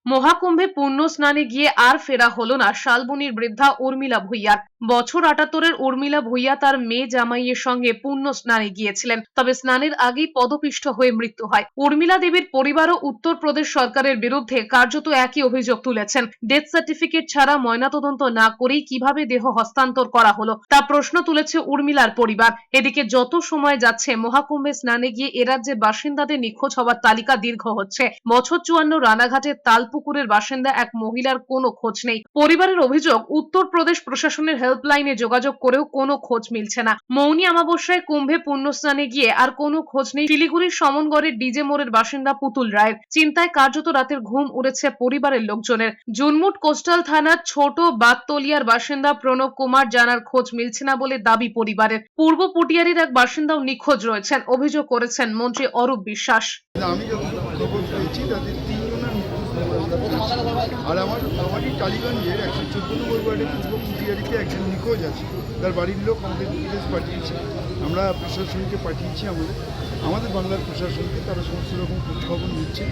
মহাকুম্ভে পুণ্য স্নানে গিয়ে আর ফেরা হলো না শালবনির বৃদ্ধা উর্মিলা ভূঁইয়ার। বছর ৭৮-এর উর্মিলা ভূঁইয়া তার মেয়ে জামাইয়ের সঙ্গে পুণ্য স্নানে গিয়েছিলেন, তবে স্নানের আগেই পদপিষ্ট হয়ে মৃত্যু হয়। উর্মিলা দেবীর পরিবারও উত্তরপ্রদেশ সরকারের বিরুদ্ধে কার্যত একই অভিযোগ তুলেছেন। ডেথ সার্টিফিকেট ছাড়া ময়নাতদন্ত না করেই কিভাবে দেহ হস্তান্তর করা হলো তা প্রশ্ন তুলেছে উর্মিলার পরিবার। এদিকে যত সময় যাচ্ছে মহাকুম্ভে স্নানে গিয়ে এ রাজ্যের বাসিন্দাদের নিখোঁজ হওয়ার তালিকা দীর্ঘ হচ্ছে। বছর ৫৪ রানাঘাটের তালপুকুরের বাসিন্দা এক মহিলার কোনো খোঁজ নেই। পরিবারের অভিযোগ, উত্তরপ্রদেশ প্রশাসনের হেল্পলাইনে যোগাযোগ করেও কোনো খোঁজ মিলছে না। মৌনী অমাবস্যায় কুম্ভে পুণ্যস্নানে গিয়ে আর কোনো খোঁজ নেই শিলিগুড়ির সমনগরের ডিজে মোড়ের বাসিন্দা পুতুল রায়ের। চিন্তায় কার্যত রাতের ঘুম উড়েছে পরিবারের লোকজনের। জুনমুট কোস্টাল থানার ছোট বাততলিয়ার বাসিন্দা প্রণব কুমার জানার খোঁজ মিলছে না বলে দাবি পরিবারের। পূর্ব পুটিয়ারির এক বাসিন্দাও নিখোঁজ রয়েছেন, অভিযোগ করেছেন মন্ত্রী অরূপ বিশ্বাস। আমি যখন খবর পেয়েছি তাদের ৩ জনের আর আমারই টালিগঞ্জের ১১৪ নম্বর ওয়ার্ডের পূর্ব পুটিয়ারিতে একজন নিখোঁজ আছে। তার বাড়ির লোক আমাদের বিদেশ পাঠিয়েছে, আমরা প্রশাসনকে পাঠিয়েছি, আমাদের বাংলার প্রশাসনকে, তারা সমস্ত রকম খোঁজখবর নিচ্ছে।